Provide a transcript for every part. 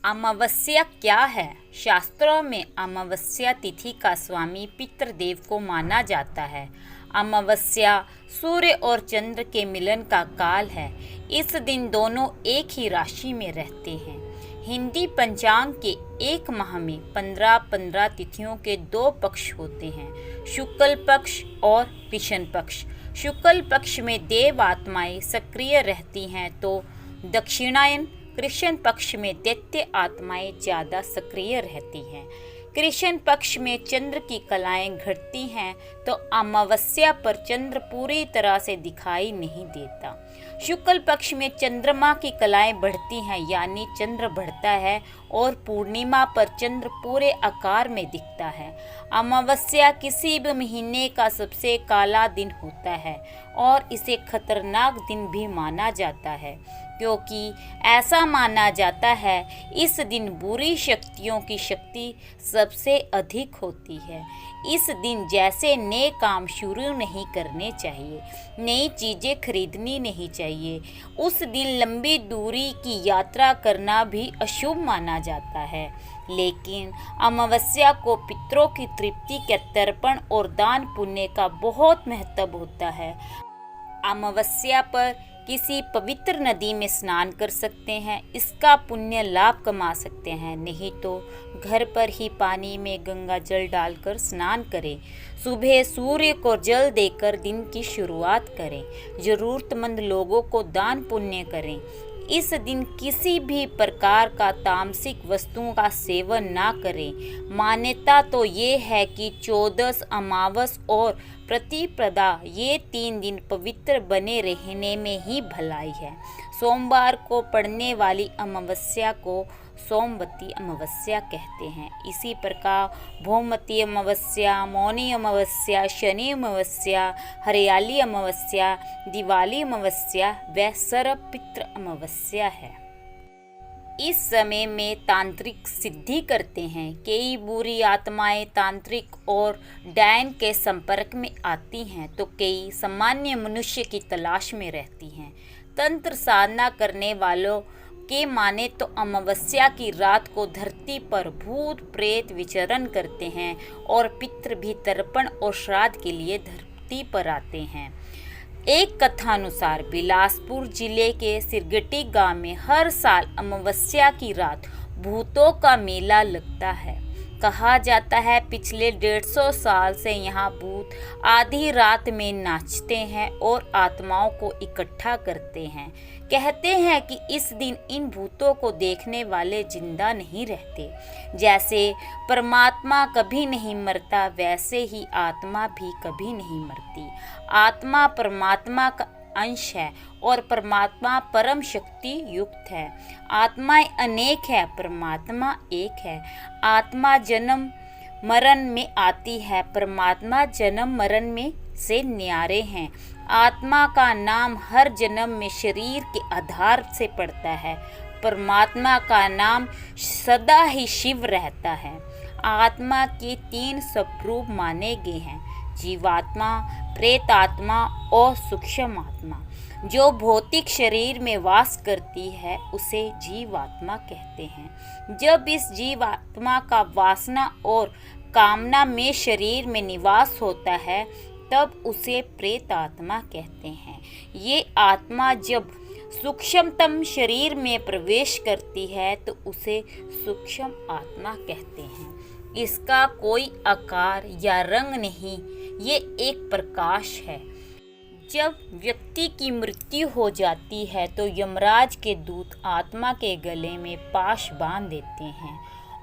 अमावस्या क्या है? शास्त्रों में अमावस्या तिथि का स्वामी पितृदेव को माना जाता है। अमावस्या सूर्य और चंद्र के मिलन का काल है। इस दिन दोनों एक ही राशि में रहते हैं। हिंदी पंचांग के एक माह में 15-15 तिथियों के 2 पक्ष होते हैं, शुक्ल पक्ष और कृष्ण पक्ष। शुक्ल पक्ष में देव आत्माएं सक्रिय रहती हैं तो दक्षिणायन कृष्ण पक्ष में दैत्य आत्माएं ज़्यादा सक्रिय रहती हैं। कृष्ण पक्ष में चंद्र की कलाएं घटती हैं तो अमावस्या पर चंद्र पूरी तरह से दिखाई नहीं देता। शुक्ल पक्ष में चंद्रमा की कलाएं बढ़ती हैं, यानी चंद्र बढ़ता है और पूर्णिमा पर चंद्र पूरे आकार में दिखता है। अमावस्या किसी भी महीने का सबसे काला दिन होता है और इसे खतरनाक दिन भी माना जाता है, क्योंकि ऐसा माना जाता है इस दिन बुरी शक्तियों की शक्ति सबसे अधिक होती है। इस दिन जैसे नए काम शुरू नहीं करने चाहिए, नई चीज़ें खरीदनी नहीं चाहिए। उस दिन लंबी दूरी की यात्रा करना भी अशुभ माना जाता है। लेकिन अमावस्या को पितरों की तृप्ति के तर्पण और दान पुण्य का बहुत महत्व होता है। अमावस्या पर किसी पवित्र नदी में स्नान कर सकते हैं, इसका पुण्य लाभ कमा सकते हैं। नहीं तो घर पर ही पानी में गंगा जल डालकर स्नान करें। सुबह सूर्य को जल देकर दिन की शुरुआत करें। ज़रूरतमंद लोगों को दान पुण्य करें। इस दिन किसी भी प्रकार का तामसिक वस्तुओं का सेवन ना करें। मान्यता तो ये है कि चौदस, अमावस और प्रतिपदा ये 3 दिन पवित्र बने रहने में ही भलाई है। सोमवार को पड़ने वाली अमावस्या को सोमवती अमावस्या कहते हैं। इसी प्रकार भौमती अमावस्या, मौनी अमावस्या, शनि अमावस्या, हरियाली अमावस्या, दिवाली अमावस्या व सरपित्र अमावस्या है। इस समय में तांत्रिक सिद्धि करते हैं। कई बुरी आत्माएं तांत्रिक और डायन के संपर्क में आती हैं तो कई सामान्य मनुष्य की तलाश में रहती हैं। तंत्र साधना करने वालों के माने तो अमावस्या की रात को धरती पर भूत प्रेत विचरण करते हैं और पितृ भी तर्पण और श्राद्ध के लिए धरती पर आते हैं। एक कथानुसार बिलासपुर जिले के सिरगटी गांव में हर साल अमावस्या की रात भूतों का मेला लगता है। कहा जाता है पिछले 150 साल से यहाँ भूत आधी रात में नाचते हैं और आत्माओं को इकट्ठा करते हैं। कहते हैं कि इस दिन इन भूतों को देखने वाले जिंदा नहीं रहते। जैसे परमात्मा कभी नहीं मरता, वैसे ही आत्मा भी कभी नहीं मरती। आत्मा परमात्मा का अंश है और परमात्मा परम शक्ति युक्त है। आत्माएं अनेक है, परमात्मा एक है। आत्मा जन्म मरण में आती है, परमात्मा जन्म मरण में से न्यारे हैं। आत्मा का नाम हर जन्म में शरीर के आधार से पड़ता है। परमात्मा का नाम सदा ही शिव रहता है। आत्मा के 3 स्वरूप माने गए हैं, जीवात्मा, प्रेतात्मा और सूक्ष्म आत्मा। जो भौतिक शरीर में वास करती है उसे जीवात्मा कहते हैं। जब इस जीवात्मा का वासना और कामना में शरीर में निवास होता है तब उसे प्रेतात्मा कहते हैं। ये आत्मा जब सूक्ष्मतम शरीर में प्रवेश करती है तो उसे सूक्ष्म आत्मा कहते हैं। इसका कोई आकार या रंग नहीं, ये एक प्रकाश है। जब व्यक्ति की मृत्यु हो जाती है तो यमराज के दूत आत्मा के गले में पाश बांध देते हैं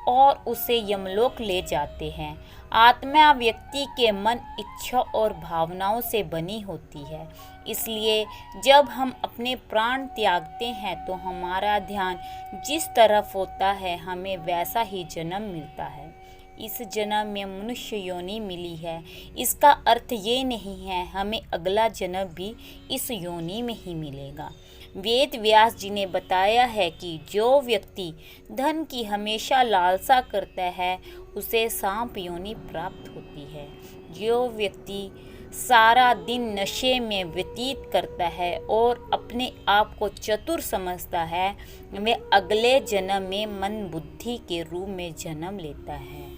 और उसे यमलोक ले जाते हैं। आत्मा व्यक्ति के मन, इच्छा और भावनाओं से बनी होती है, इसलिए जब हम अपने प्राण त्यागते हैं तो हमारा ध्यान जिस तरफ होता है हमें वैसा ही जन्म मिलता है। इस जन्म में मनुष्य योनि मिली है, इसका अर्थ ये नहीं है हमें अगला जन्म भी इस योनि में ही मिलेगा। वेद व्यास जी ने बताया है कि जो व्यक्ति धन की हमेशा लालसा करता है उसे सांप योनि प्राप्त होती है। जो व्यक्ति सारा दिन नशे में व्यतीत करता है और अपने आप को चतुर समझता है, वह अगले जन्म में मन बुद्धि के रूप में जन्म लेता है।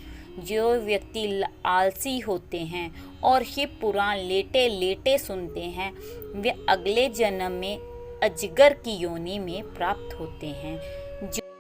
जो व्यक्ति आलसी होते हैं और शिव पुराण लेटे लेटे सुनते हैं, वे अगले जन्म में अजगर की योनि में प्राप्त होते हैं।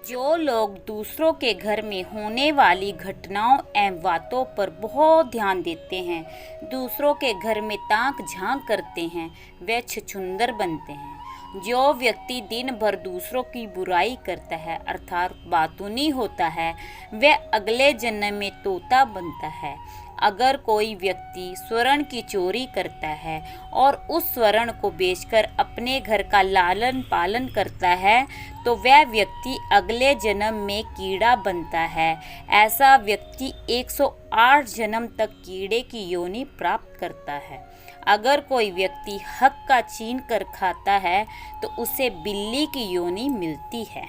जो लोग दूसरों के घर में होने वाली घटनाओं एवं बातों पर बहुत ध्यान देते हैं, दूसरों के घर में ताक झांक करते हैं, वे छछूंदर बनते हैं। जो व्यक्ति दिन भर दूसरों की बुराई करता है अर्थात बातूनी होता है, वह अगले जन्म में तोता बनता है। अगर कोई व्यक्ति स्वर्ण की चोरी करता है और उस स्वर्ण को बेचकर अपने घर का लालन पालन करता है, तो वह व्यक्ति अगले जन्म में कीड़ा बनता है। ऐसा व्यक्ति 108 जन्म तक कीड़े की योनि प्राप्त करता है। अगर कोई व्यक्ति हक का छीन कर खाता है तो उसे बिल्ली की योनि मिलती है।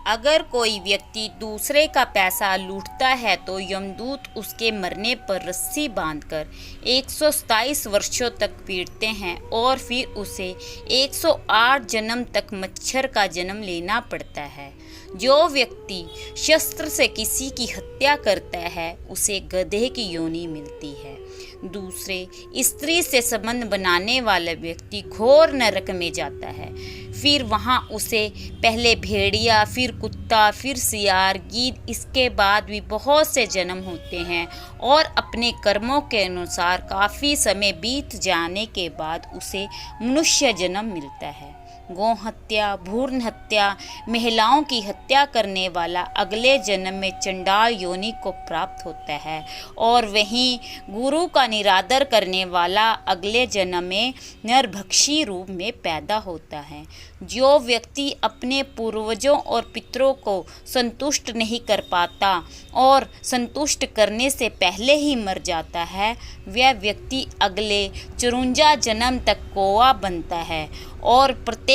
अगर कोई व्यक्ति दूसरे का पैसा लूटता है तो यमदूत उसके मरने पर रस्सी बांधकर 127 वर्षों तक पीटते हैं और फिर उसे 108 जन्म तक मच्छर का जन्म लेना पड़ता है। जो व्यक्ति शस्त्र से किसी की हत्या करता है उसे गधे की योनि मिलती है। दूसरे स्त्री से संबंध बनाने वाला व्यक्ति घोर नरक में जाता है। फिर वहाँ उसे पहले भेड़िया, फिर कुत्ता, फिर सियार, गीद, इसके बाद भी बहुत से जन्म होते हैं और अपने कर्मों के अनुसार काफ़ी समय बीत जाने के बाद उसे मनुष्य जन्म मिलता है। गौ हत्या, भ्रूण हत्या, महिलाओं की हत्या करने वाला अगले जन्म में चंडाल योनि को प्राप्त होता है और वहीं गुरु का निरादर करने वाला अगले जन्म में नरभक्षी रूप में पैदा होता है। जो व्यक्ति अपने पूर्वजों और पितरों को संतुष्ट नहीं कर पाता और संतुष्ट करने से पहले ही मर जाता है, वह व्यक्ति अगले 54 जन्म तक कौवा बनता है और प्रत्येक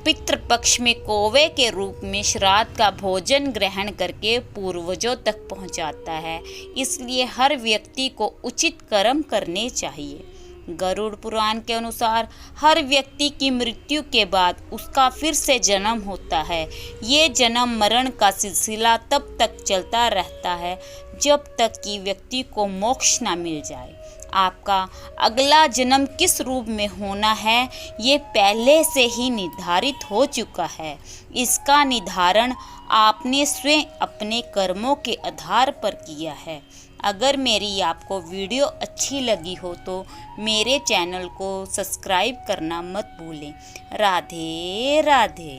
पितृपक्ष में कौवे के रूप में श्राद्ध का भोजन ग्रहण करके पूर्वजों तक पहुंचाता है। इसलिए हर व्यक्ति को उचित कर्म करने चाहिए। गरुड़ पुराण के अनुसार हर व्यक्ति की मृत्यु के बाद उसका फिर से जन्म होता है। ये जन्म मरण का सिलसिला तब तक चलता रहता है जब तक कि व्यक्ति को मोक्ष न मिल जाए। आपका अगला जन्म किस रूप में होना है ये पहले से ही निर्धारित हो चुका है। इसका निर्धारण आपने स्वयं अपने कर्मों के आधार पर किया है। अगर मेरी आपको वीडियो अच्छी लगी हो तो मेरे चैनल को सब्सक्राइब करना मत भूलें। राधे राधे।